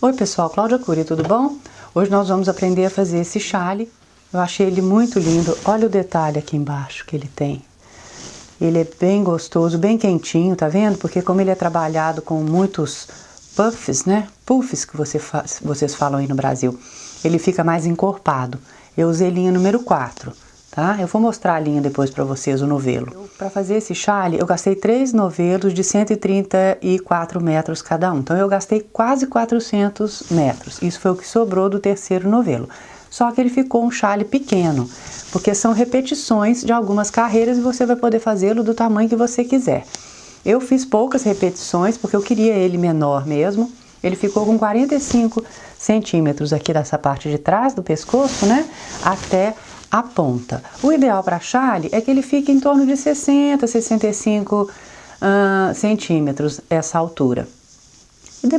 Oi pessoal, Cláudia Cury, tudo bom? Hoje nós vamos aprender a fazer esse chale. Eu achei ele muito lindo. Olha o detalhe aqui embaixo que ele tem. Ele é bem gostoso, bem quentinho, tá vendo? Porque como ele é trabalhado com muitos puffs, né? Puffs que vocês falam aí no Brasil. Ele fica mais encorpado. Eu usei linha número 4, tá? Eu vou mostrar a linha depois para vocês, o novelo. Para fazer esse chale, eu gastei 3 novelos de 134 metros cada um. Então eu gastei quase 400 metros. Isso foi o que sobrou do terceiro novelo. Só que ele ficou um chale pequeno, porque são repetições de algumas carreiras e você vai poder fazê-lo do tamanho que você quiser. Eu fiz poucas repetições porque eu queria ele menor mesmo. Ele ficou com 45 centímetros aqui dessa parte de trás do pescoço, né, até a ponta. O ideal para chale é que ele fique em torno de 60, 65 centímetros essa altura.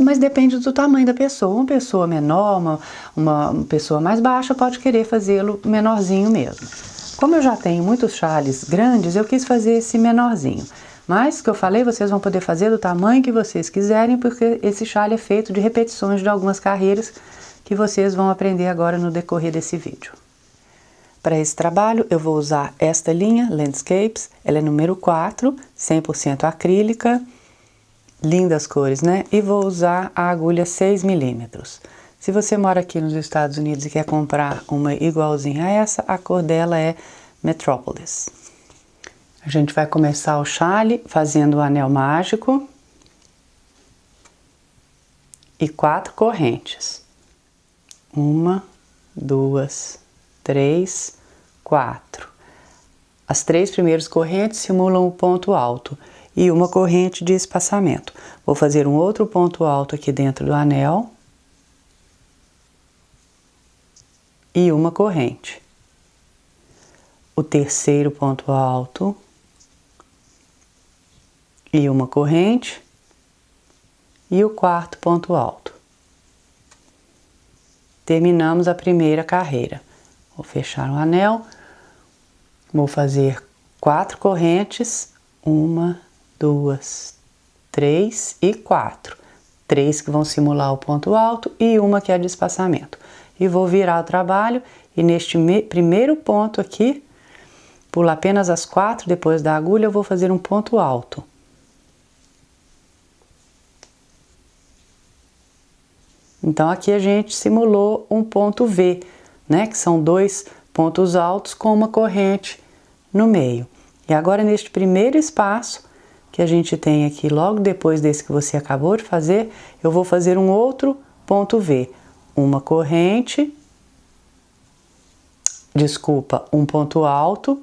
Mas depende do tamanho da pessoa. Uma pessoa menor, uma pessoa mais baixa pode querer fazê-lo menorzinho mesmo. Como eu já tenho muitos chales grandes, eu quis fazer esse menorzinho. Mas, que eu falei, vocês vão poder fazer do tamanho que vocês quiserem, porque esse chale é feito de repetições de algumas carreiras que vocês vão aprender agora no decorrer desse vídeo. Para esse trabalho, eu vou usar esta linha, Landscapes. Ela é número 4, 100% acrílica. Lindas cores, né? E vou usar a agulha 6 milímetros. Se você mora aqui nos Estados Unidos e quer comprar uma igualzinha a essa, a cor dela é Metropolis. A gente vai começar o chale fazendo o anel mágico e 4 correntes. 1, 2, 3, 4. As 3 primeiras correntes simulam o ponto alto e uma corrente de espaçamento. Vou fazer um outro ponto alto aqui dentro do anel e uma corrente. O terceiro ponto alto e uma corrente e o quarto ponto alto. Terminamos a primeira carreira. Vou fechar o anel, vou fazer 4 correntes, 1, 2, 3 e 4. 3 que vão simular o ponto alto e uma que é de espaçamento. E vou virar o trabalho e neste primeiro ponto aqui, pular apenas as 4 depois da agulha, eu vou fazer um ponto alto. Então aqui a gente simulou um ponto V, né? Que são 2 pontos altos com uma corrente no meio. E agora neste primeiro espaço que a gente tem aqui, logo depois desse que você acabou de fazer, eu vou fazer um outro ponto V. Uma corrente, desculpa, um ponto alto,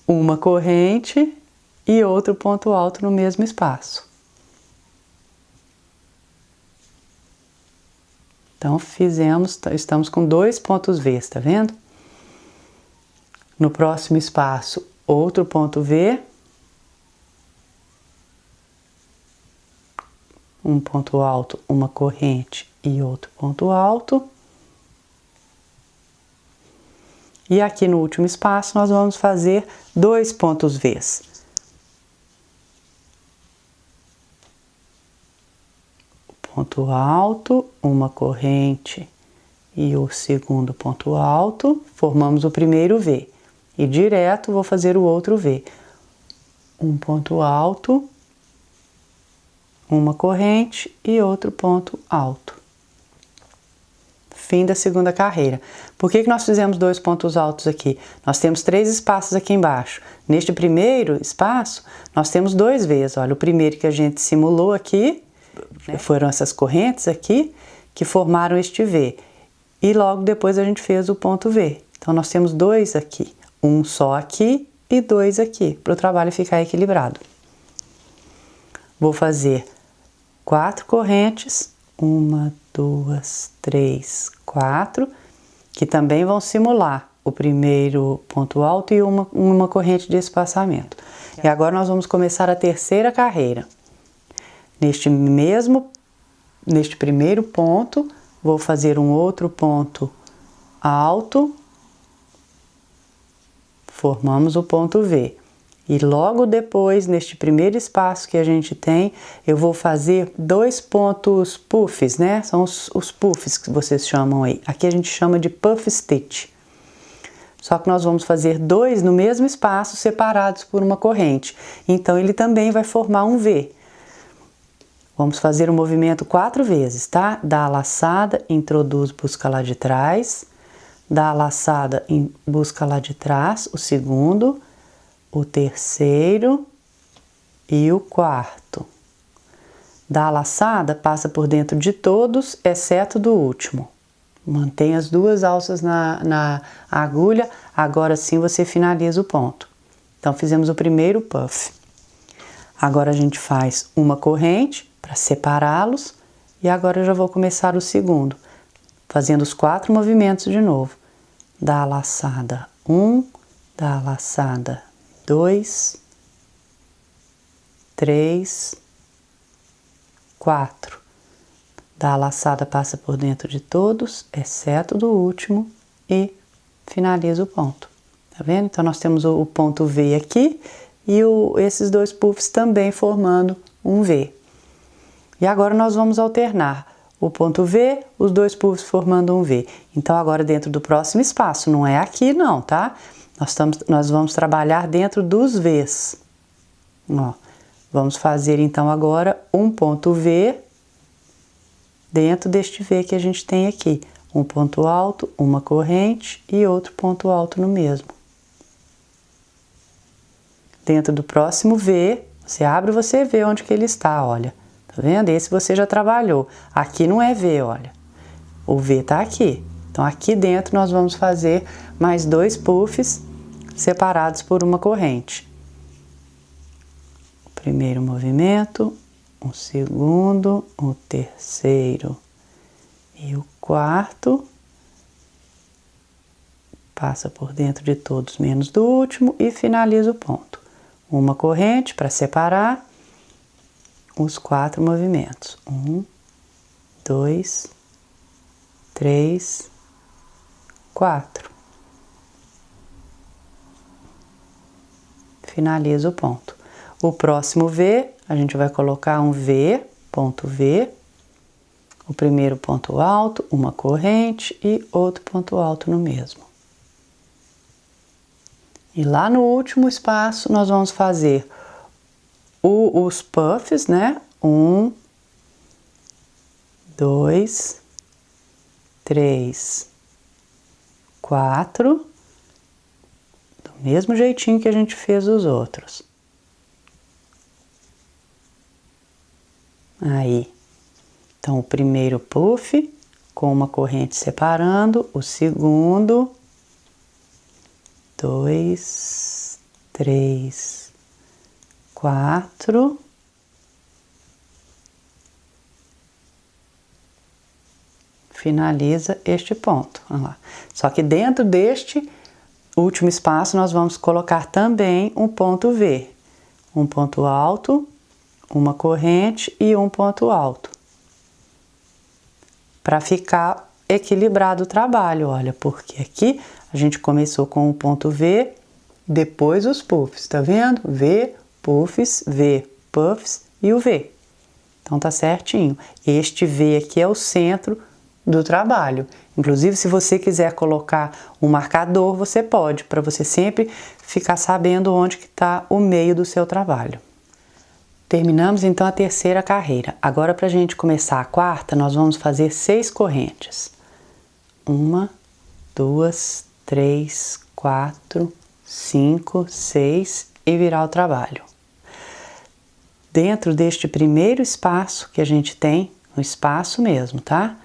uma corrente e outro ponto alto no mesmo espaço. Então estamos com 2 pontos V, tá vendo? No próximo espaço, outro ponto V. Um ponto alto, uma corrente e outro ponto alto. E aqui no último espaço nós vamos fazer 2 pontos Vs. Ponto alto, uma corrente e o segundo ponto alto, formamos o primeiro V. E direto vou fazer o outro V. Um ponto alto, uma corrente e outro ponto alto. Fim da segunda carreira. Por que nós fizemos 2 pontos altos aqui? Nós temos 3 espaços aqui embaixo. Neste primeiro espaço, nós temos 2 Vs. Olha, o primeiro que a gente simulou aqui, né? Foram essas correntes aqui que formaram este V. E logo depois a gente fez o ponto V. Então nós temos 2 aqui. Um só aqui e 2 aqui, para o trabalho ficar equilibrado. Vou fazer 4 correntes, 1, 2, 3, 4, que também vão simular o primeiro ponto alto e uma corrente de espaçamento. E agora nós vamos começar a terceira carreira. Neste primeiro ponto, vou fazer um outro ponto alto, formamos o ponto V. E logo depois, neste primeiro espaço que a gente tem, eu vou fazer 2 pontos puffs, né? São os puffs que vocês chamam aí. Aqui a gente chama de puff stitch. Só que nós vamos fazer 2 no mesmo espaço, separados por uma corrente. Então, ele também vai formar um V. Vamos fazer o movimento 4 vezes, tá? Dá a laçada, introduz, busca lá de trás. Dá a laçada, busca lá de trás, o segundo, o terceiro e o quarto. Dá a laçada, passa por dentro de todos, exceto do último. Mantém as 2 alças na agulha, agora sim você finaliza o ponto. Então, fizemos o primeiro puff. Agora a gente faz uma corrente para separá-los e agora eu já vou começar o segundo, fazendo os 4 movimentos de novo. Dá a laçada 1, dá a laçada 2, 3, 4. Dá a laçada, passa por dentro de todos, exceto do último, e finaliza o ponto. Tá vendo? Então, nós temos o ponto V aqui e esses 2 puffs também formando um V. E agora nós vamos alternar o ponto V, os 2 puffs formando um V. Então, agora dentro do próximo espaço, não é aqui não, tá? Nós vamos trabalhar dentro dos Vs. Ó, vamos fazer então agora um ponto V dentro deste V que a gente tem aqui. Um ponto alto, uma corrente e outro ponto alto no mesmo. Dentro do próximo V, você abre e você vê onde que ele está, olha. Tá vendo? Esse você já trabalhou. Aqui não é V, olha. O V tá aqui. Então, aqui dentro nós vamos fazer mais 2 puffs separados por uma corrente. O primeiro movimento, o segundo, o terceiro e o quarto. Passa por dentro de todos menos do último e finaliza o ponto. Uma corrente para separar os 4 movimentos. 1, 2, 3, 4. Finaliza o ponto. O próximo V, a gente vai colocar um V, ponto V, o primeiro ponto alto, uma corrente e outro ponto alto no mesmo. E lá no último espaço nós vamos fazer os puffs, né? 1, 2, 3, 4, do mesmo jeitinho que a gente fez os outros. Aí, então o primeiro puff com uma corrente separando, o segundo, 2, 3, 4, finaliza este ponto. Olha lá. Só que dentro deste último espaço nós vamos colocar também um ponto V, um ponto alto, uma corrente e um ponto alto, para ficar equilibrado o trabalho, olha, porque aqui a gente começou com o ponto V, depois os puffs, tá vendo? V, puffs e o V. Então tá certinho. Este V aqui é o centro do trabalho. Inclusive, se você quiser colocar um marcador, você pode, para você sempre ficar sabendo onde que está o meio do seu trabalho. Terminamos então a terceira carreira. Agora, para a gente começar a quarta, nós vamos fazer 6 correntes. 1, 2, 3, 4, 5, 6 e virar o trabalho. Dentro deste primeiro espaço que a gente tem, no espaço mesmo, tá?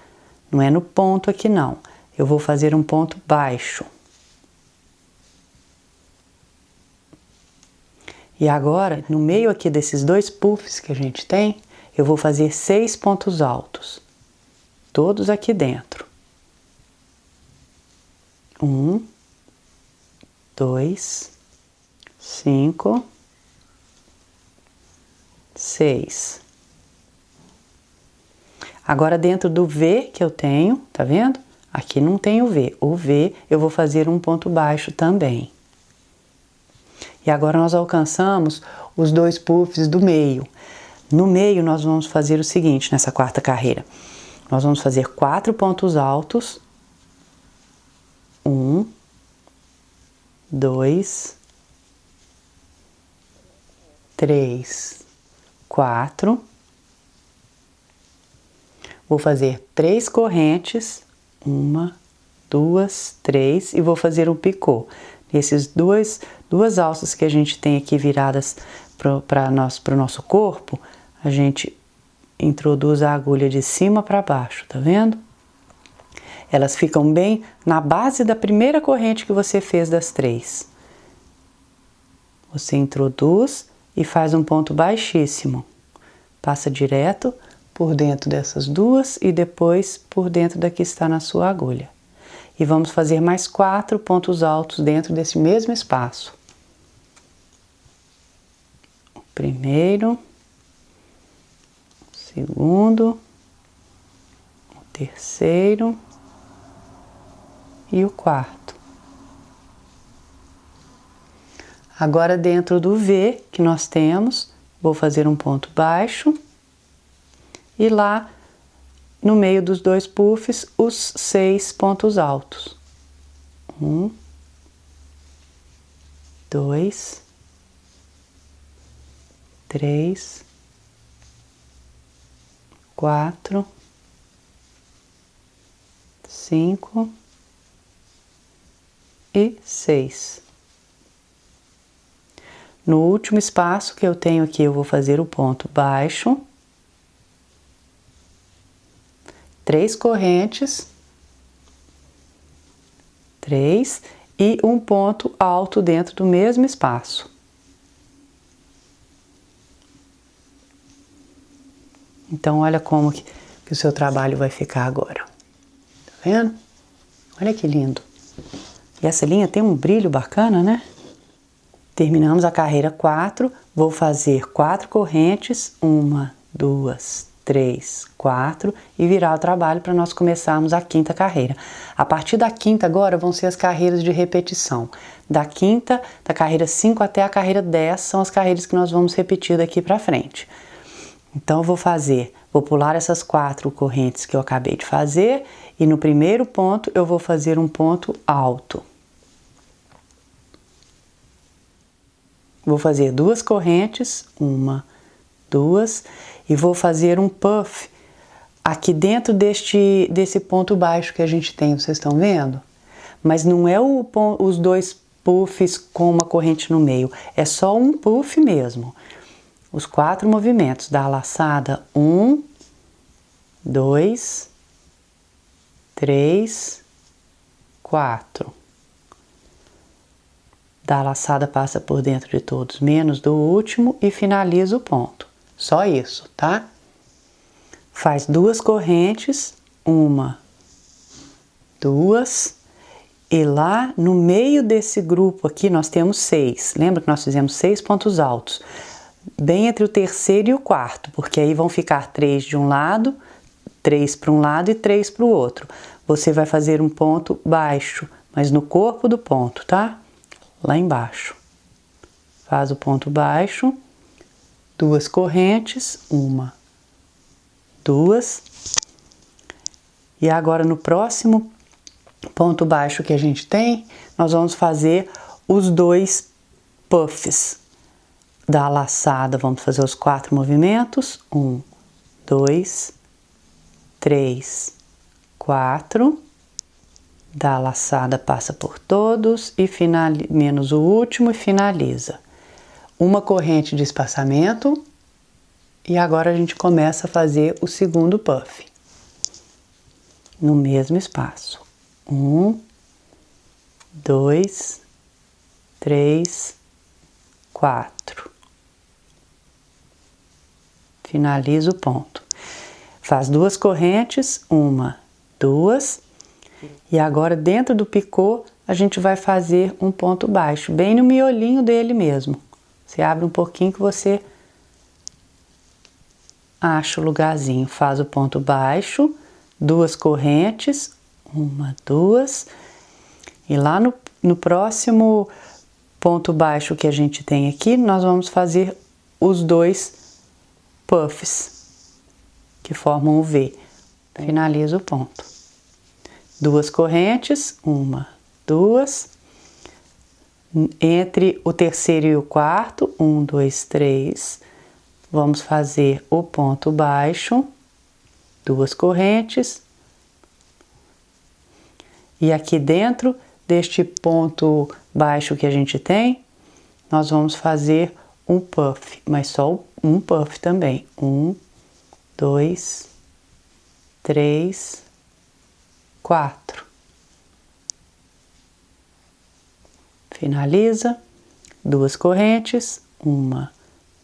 Não é no ponto aqui não. Eu vou fazer um ponto baixo. E agora, no meio aqui desses 2 puffs que a gente tem, eu vou fazer 6 pontos altos. Todos aqui dentro. 1, 2, 5, 6. Agora, dentro do V que eu tenho, tá vendo? Aqui não tem o V. O V eu vou fazer um ponto baixo também. E agora nós alcançamos os 2 puffs do meio. No meio nós vamos fazer o seguinte, nessa quarta carreira. Nós vamos fazer 4 pontos altos. 1, 2, 3, 4. Vou fazer 3 correntes. 1, 2, 3 e vou fazer um picô. Esses duas alças que a gente tem aqui viradas para o nosso corpo, a gente introduz a agulha de cima para baixo, tá vendo? Elas ficam bem na base da primeira corrente que você fez das 3. Você introduz e faz um ponto baixíssimo. Passa direto por dentro dessas duas e depois por dentro da que está na sua agulha. E vamos fazer mais 4 pontos altos dentro desse mesmo espaço. O primeiro, o segundo, o terceiro e o quarto. Agora dentro do V que nós temos, vou fazer um ponto baixo e lá no meio dos 2 puffs, os 6 pontos altos. 1, 2, 3, 4, 5 e 6. No último espaço que eu tenho aqui, eu vou fazer o ponto baixo. 3 correntes, 3 e um ponto alto dentro do mesmo espaço. Então, olha como que o seu trabalho vai ficar agora. Tá vendo? Olha que lindo. E essa linha tem um brilho bacana, né? Terminamos a carreira 4, vou fazer 4 correntes, 1, 2, 3, 4 e virar o trabalho para nós começarmos a quinta carreira. A partir da quinta agora vão ser as carreiras de repetição. Da quinta, da carreira 5 até a carreira 10 são as carreiras que nós vamos repetir daqui para frente. Então eu vou pular essas 4 correntes que eu acabei de fazer e no primeiro ponto eu vou fazer um ponto alto. Vou fazer 2 correntes, 1, 2 e vou fazer um puff aqui dentro desse ponto baixo que a gente tem, vocês estão vendo? Mas não é os 2 puffs com uma corrente no meio, é só um puff mesmo. Os 4 movimentos da laçada, 1, 2, 3, 4. Da laçada passa por dentro de todos, menos do último e finaliza o ponto. Só isso, tá? Faz 2 correntes, 1, 2, e lá no meio desse grupo aqui nós temos 6. Lembra que nós fizemos 6 pontos altos? Bem entre o terceiro e o quarto, porque aí vão ficar 3 de um lado, 3 para um lado e 3 para o outro. Você vai fazer um ponto baixo, mas no corpo do ponto, tá? Lá embaixo. Faz o ponto baixo, 2 correntes, 1, 2. E agora no próximo ponto baixo que a gente tem, nós vamos fazer os 2 puffs da laçada. Vamos fazer os 4 movimentos, 1, 2, 3, 4. Da laçada passa por todos e menos o último e finaliza. Uma corrente de espaçamento e agora a gente começa a fazer o segundo puff. No mesmo espaço. 1, 2, 3, 4. Finaliza o ponto. Faz 2 correntes, 1, 2. E agora dentro do picô a gente vai fazer um ponto baixo, bem no miolinho dele mesmo. Você abre um pouquinho que você acha o lugarzinho. Faz o ponto baixo, 2 correntes, 1, 2. E lá no próximo ponto baixo que a gente tem aqui, nós vamos fazer os dois puffs que formam o V. Finaliza o ponto. Duas correntes, uma, duas. Entre o terceiro e o quarto, 1, 2, 3, vamos fazer o ponto baixo, duas correntes. E aqui dentro deste ponto baixo que a gente tem, nós vamos fazer um puff, mas só um puff também. 1, 2, 3, 4. Finaliza, duas correntes, uma,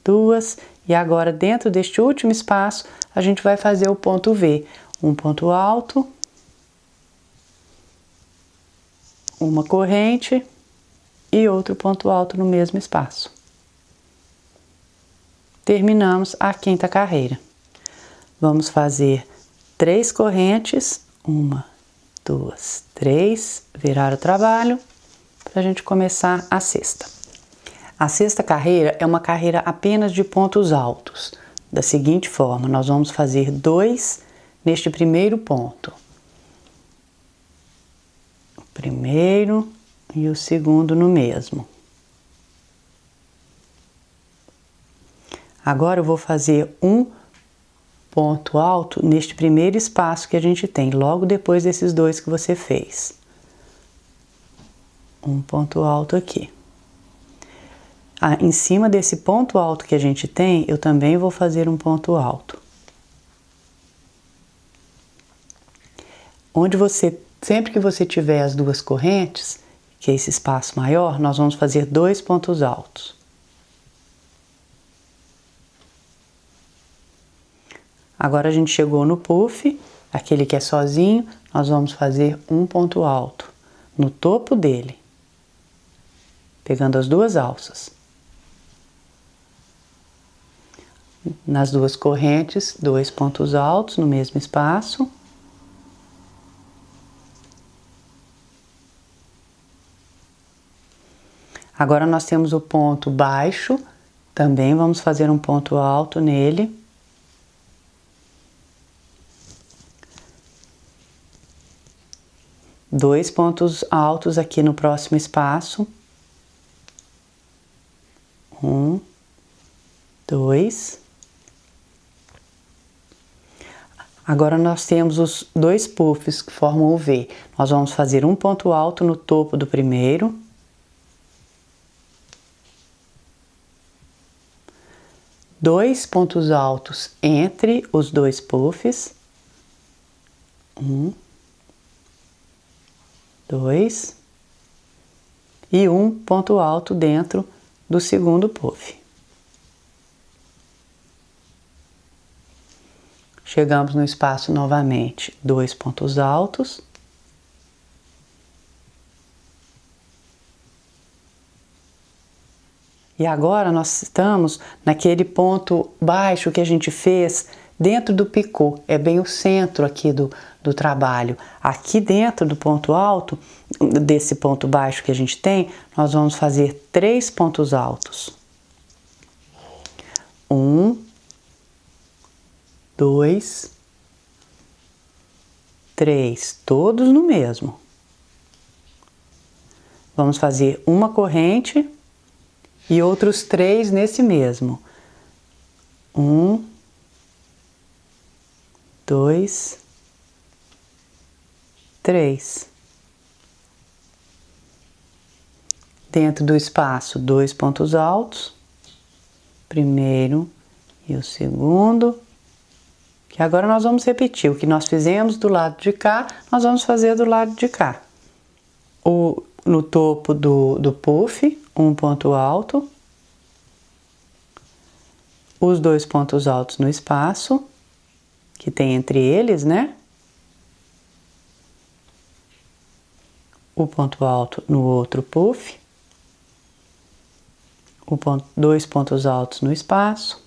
duas, e agora dentro deste último espaço a gente vai fazer o ponto V, um ponto alto, uma corrente e outro ponto alto no mesmo espaço. Terminamos a quinta carreira. Vamos fazer 3 correntes, uma, duas, 3, virar o trabalho, para a gente começar a sexta. A sexta carreira é uma carreira apenas de pontos altos. Da seguinte forma, nós vamos fazer 2 neste primeiro ponto. O primeiro e o segundo no mesmo. Agora eu vou fazer um ponto alto neste primeiro espaço que a gente tem, logo depois desses 2 que você fez. Um ponto alto aqui. Em cima desse ponto alto que a gente tem, eu também vou fazer um ponto alto. Sempre que você tiver as duas correntes, que é esse espaço maior, nós vamos fazer 2 pontos altos. Agora a gente chegou no puff, aquele que é sozinho, nós vamos fazer um ponto alto no topo dele, pegando as duas alças. Nas duas correntes, 2 pontos altos no mesmo espaço. Agora nós temos o ponto baixo, também vamos fazer um ponto alto nele. Dois pontos altos aqui no próximo espaço. 1, 2. Agora nós temos os 2 puffs que formam o V. Nós vamos fazer um ponto alto no topo do primeiro. Dois pontos altos entre os 2 puffs. 1, 2. E um ponto alto dentro do segundo puff. Chegamos no espaço novamente, 2 pontos altos. E agora nós estamos naquele ponto baixo que a gente fez dentro do picô, é bem o centro aqui do trabalho. Aqui dentro do ponto alto, desse ponto baixo que a gente tem, nós vamos fazer 3 pontos altos. 1, 2, 3, todos no mesmo. Vamos fazer uma corrente e outros 3 nesse mesmo. 1, 2, 3. Dentro do espaço, 2 pontos altos. Primeiro e o segundo. Que agora nós vamos repetir. O que nós fizemos do lado de cá, nós vamos fazer do lado de cá. No topo do puff, um ponto alto. Os 2 pontos altos no espaço, que tem entre eles, né? O ponto alto no outro puff. 2 pontos altos no espaço.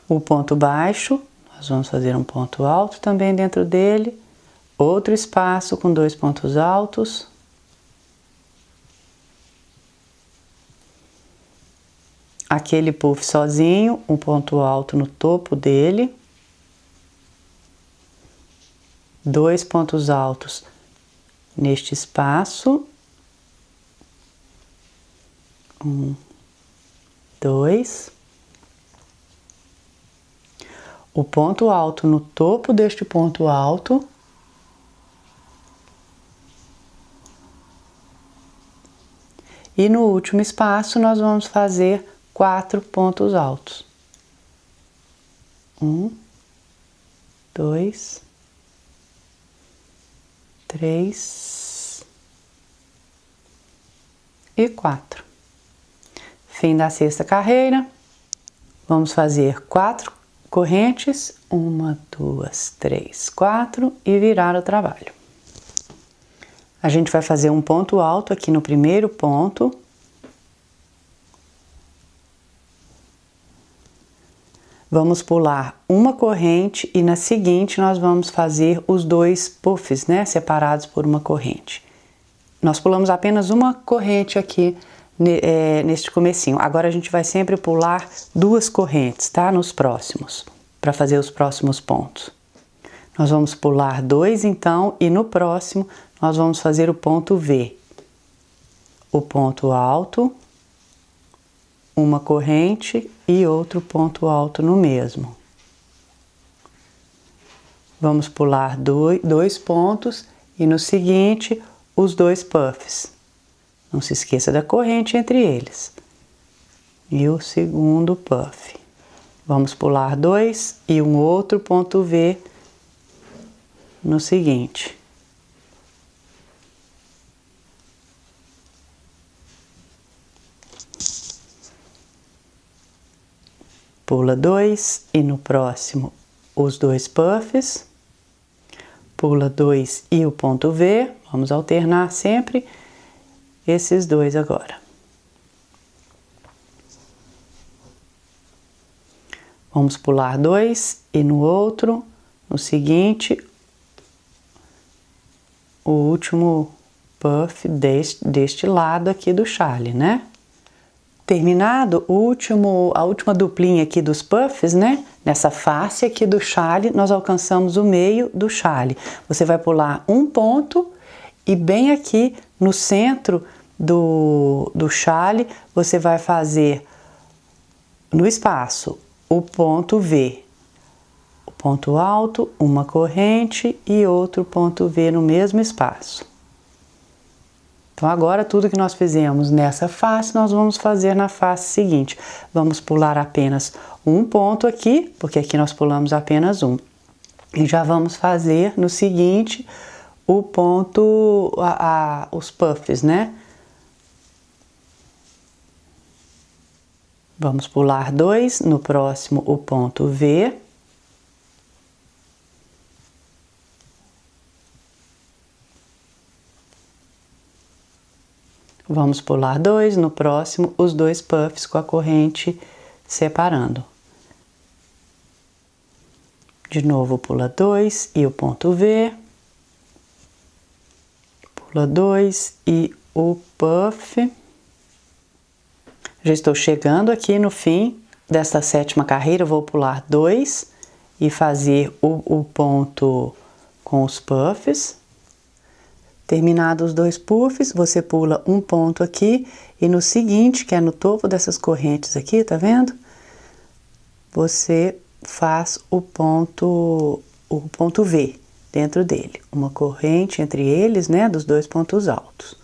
O ponto baixo, nós vamos fazer um ponto alto também dentro dele. outro espaço com 2 pontos altos, aquele puff sozinho, um ponto alto no topo dele, 2 pontos altos neste espaço, 1, 2, o ponto alto no topo deste ponto alto, e no último espaço nós vamos fazer 4 pontos altos. 1, 2, 3 e 4. Fim da sexta carreira. Vamos fazer 4 correntes, 1, 2, 3, 4 e virar o trabalho. A gente vai fazer um ponto alto aqui no primeiro ponto. Vamos pular uma corrente e na seguinte nós vamos fazer os 2 puffs, né, separados por uma corrente. Nós pulamos apenas uma corrente aqui neste comecinho. Agora a gente vai sempre pular 2 correntes, tá? Nos próximos, para fazer os próximos pontos. Nós vamos pular 2 então e no próximo nós vamos fazer o ponto V. O ponto alto, uma corrente e outro ponto alto no mesmo. Vamos pular 2 pontos e no seguinte os 2 puffs. Não se esqueça da corrente entre eles. E o segundo puff. Vamos pular 2 e um outro ponto V no seguinte. Pula 2 e no próximo os 2 puffs. Pula 2 e o ponto V. Vamos alternar sempre esses 2 agora. Vamos pular 2 e no outro, no seguinte, o último puff deste lado aqui do chale, né? Terminado a última duplinha aqui dos puffs, né? Nessa face aqui do chale, nós alcançamos o meio do chale. Você vai pular um ponto e bem aqui no centro do chale, você vai fazer no espaço o ponto V. O ponto alto, uma corrente e outro ponto V no mesmo espaço. Então, agora, tudo que nós fizemos nessa face, nós vamos fazer na face seguinte. Vamos pular apenas um ponto aqui, porque aqui nós pulamos apenas um. E já vamos fazer no seguinte o ponto, os puffs, né? Vamos pular 2, no próximo o ponto V. Vamos pular 2, no próximo os 2 puffs com a corrente separando. De novo pula 2 e o ponto V. Pula 2 e o puff. Já estou chegando aqui no fim desta sétima carreira, eu vou pular 2 e fazer o ponto com os puffs. Terminados os 2 puffs, você pula um ponto aqui e no seguinte, que é no topo dessas correntes aqui, tá vendo? Você faz o ponto V dentro dele, uma corrente entre eles, né, dos 2 pontos altos.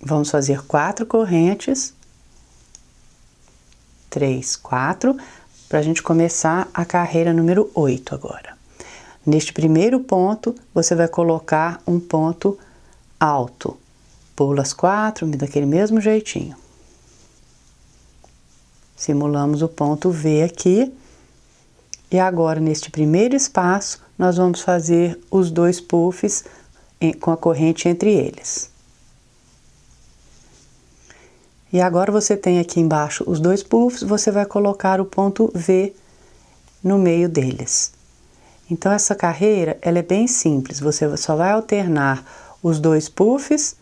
Vamos fazer 4 correntes, 3, 4, para a gente começar a carreira número 8 agora. Neste primeiro ponto, você vai colocar um ponto alto. Pula as 4, daquele mesmo jeitinho. Simulamos o ponto V aqui. E agora, neste primeiro espaço, nós vamos fazer os 2 puffs com a corrente entre eles. E agora você tem aqui embaixo os 2 puffs, você vai colocar o ponto V no meio deles. Então essa carreira, ela é bem simples, você só vai alternar os dois puffs,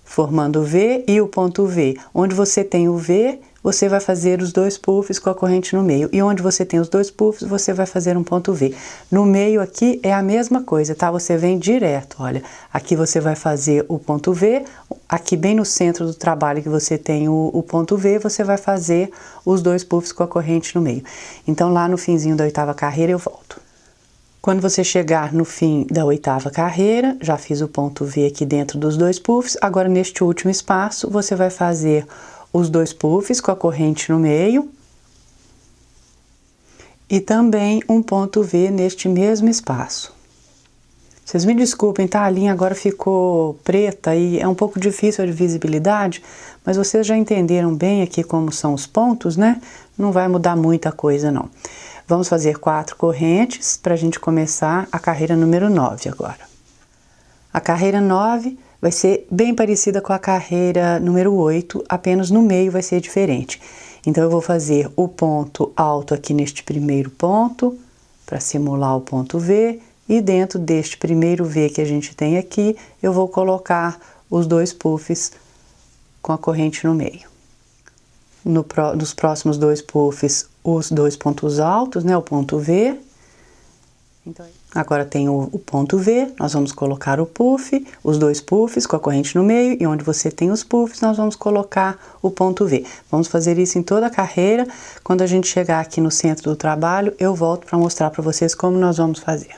formando o V e o ponto V. Onde você tem o V, você vai fazer os dois puffs com a corrente no meio. E onde você tem os dois puffs, você vai fazer um ponto V. No meio aqui é a mesma coisa, tá? Você vem direto, olha. Aqui você vai fazer o ponto V, aqui bem no centro do trabalho que você tem o ponto V, você vai fazer os dois puffs com a corrente no meio. Então lá no finzinho da 8ª carreira eu volto. Quando você chegar no fim da 8ª carreira, já fiz o ponto V aqui dentro dos dois puffs, agora neste último espaço você vai fazer os dois puffs com a corrente no meio e também um ponto V neste mesmo espaço. Vocês me desculpem, tá? A linha agora ficou preta e é um pouco difícil a visibilidade, mas vocês já entenderam bem aqui como são os pontos, né? Não vai mudar muita coisa não. Vamos fazer 4 correntes para a gente começar a carreira número 9 agora. A carreira 9 vai ser bem parecida com a carreira número 8, apenas no meio vai ser diferente. Então eu vou fazer o ponto alto aqui neste primeiro ponto, para simular o ponto V, e dentro deste primeiro V que a gente tem aqui, eu vou colocar os dois puffs com a corrente no meio. Nos próximos dois puffs, os dois pontos altos, né, o ponto V. Então, agora tem o ponto V, nós vamos colocar o puff, os dois puffs com a corrente no meio, e onde você tem os puffs, nós vamos colocar o ponto V. Vamos fazer isso em toda a carreira. Quando a gente chegar aqui no centro do trabalho, eu volto para mostrar para vocês como nós vamos fazer.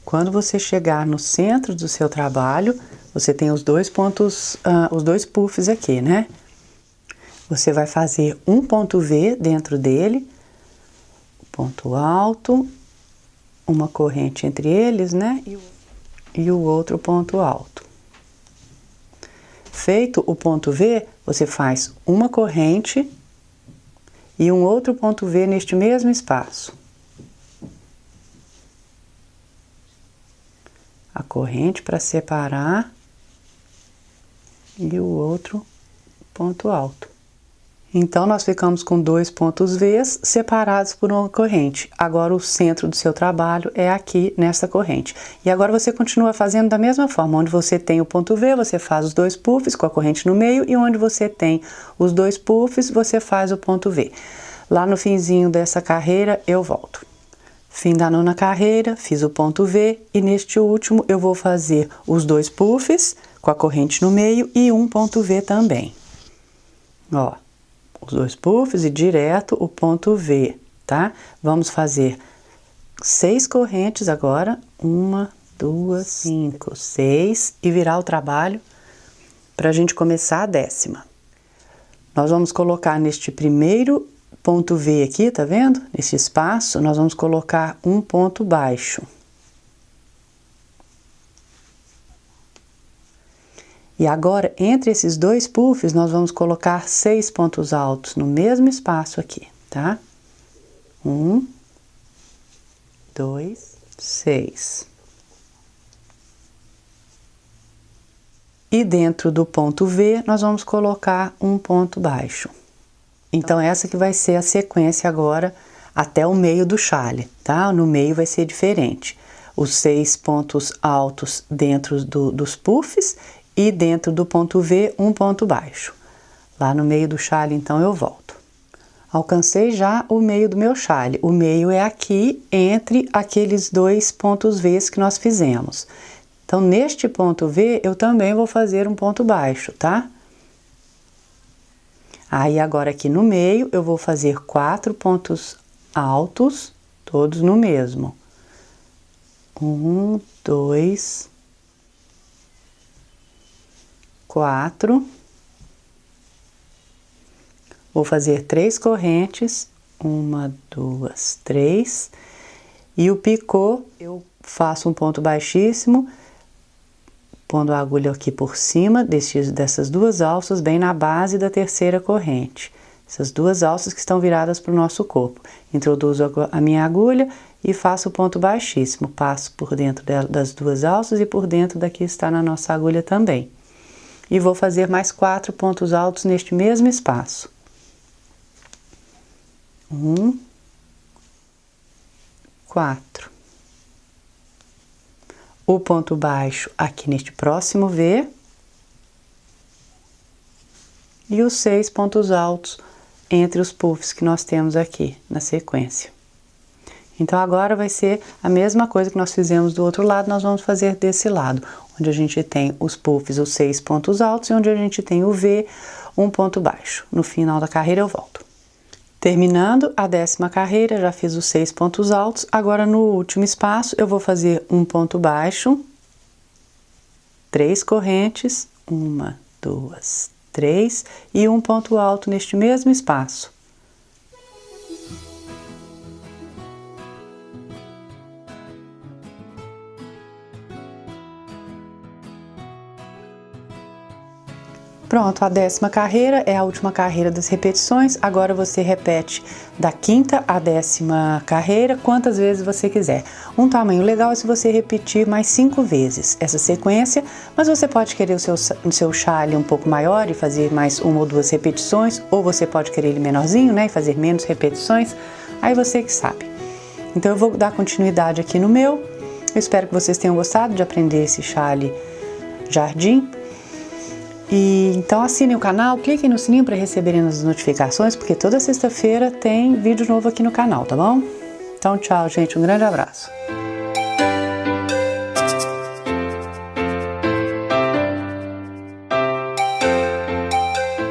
Quando você chegar no centro do seu trabalho, você tem os dois pontos, os dois puffs aqui, né? Você vai fazer um ponto V dentro dele, ponto alto, uma corrente entre eles, né? E o outro ponto alto. Feito o ponto V, você faz uma corrente e um outro ponto V neste mesmo espaço. A corrente para separar e o outro ponto alto. Então, nós ficamos com dois pontos V separados por uma corrente. Agora, o centro do seu trabalho é aqui nessa corrente. E agora você continua fazendo da mesma forma. Onde você tem o ponto V, você faz os dois puffs com a corrente no meio. E onde você tem os dois puffs, você faz o ponto V. Lá no finzinho dessa carreira, eu volto. Fim da 9ª carreira, fiz o ponto V. E neste último, eu vou fazer os dois puffs com a corrente no meio e um ponto V também. Ó. Os dois puffs e direto o ponto V, tá? Vamos fazer 6 correntes agora. 1, 2, 5, 6 e virar o trabalho para a gente começar a 10ª. Nós vamos colocar neste primeiro ponto V aqui, tá vendo? Nesse espaço, nós vamos colocar um ponto baixo. E agora, entre esses dois puffs, nós vamos colocar 6 pontos altos no mesmo espaço aqui, tá? 1, 2, 6. E dentro do ponto V, nós vamos colocar um ponto baixo. Então, essa que vai ser a sequência agora até o meio do chale, tá? No meio vai ser diferente. Os 6 pontos altos dentro dos puffs e dentro do ponto V, um ponto baixo. Lá no meio do chale, então, eu volto. Alcancei já o meio do meu chale. O meio é aqui, entre aqueles dois pontos V's que nós fizemos. Então, neste ponto V, eu também vou fazer um ponto baixo, tá? Aí, agora aqui no meio, eu vou fazer 4 pontos altos, todos no mesmo. 1, 2, 4. Vou fazer 3 correntes, 1, 2, 3. E o picô, eu faço um ponto baixíssimo, pondo a agulha aqui por cima dessas duas alças, bem na base da terceira corrente. Essas duas alças que estão viradas para o nosso corpo. Introduzo a minha agulha e faço o ponto baixíssimo. Passo por dentro das duas alças e por dentro daqui está na nossa agulha também. E vou fazer mais 4 pontos altos neste mesmo espaço. 1, 4. o ponto baixo aqui neste próximo V e os 6 pontos altos entre os puffs que nós temos aqui na sequência. Então agora vai ser a mesma coisa que nós fizemos do outro lado, nós vamos fazer desse lado, onde a gente tem os puffs, os 6 pontos altos, e onde a gente tem o V, um ponto baixo. No final da carreira eu volto. Terminando a 10ª carreira, já fiz os 6 pontos altos, agora no último espaço eu vou fazer um ponto baixo, 3 correntes, 1, 2, 3 e um ponto alto neste mesmo espaço. Pronto, a 10ª carreira é a última carreira das repetições. Agora você repete da 5ª à 10ª carreira quantas vezes você quiser. Um tamanho legal é se você repetir mais 5 vezes essa sequência, mas você pode querer o seu chale um pouco maior e fazer mais 1 ou 2 repetições, ou você pode querer ele menorzinho, né, e fazer menos repetições, aí você que sabe. Então eu vou dar continuidade aqui no meu. Eu espero que vocês tenham gostado de aprender esse chale jardim. E então assinem o canal, cliquem no sininho para receberem as notificações, porque toda sexta-feira tem vídeo novo aqui no canal, tá bom? Então tchau, gente, um grande abraço.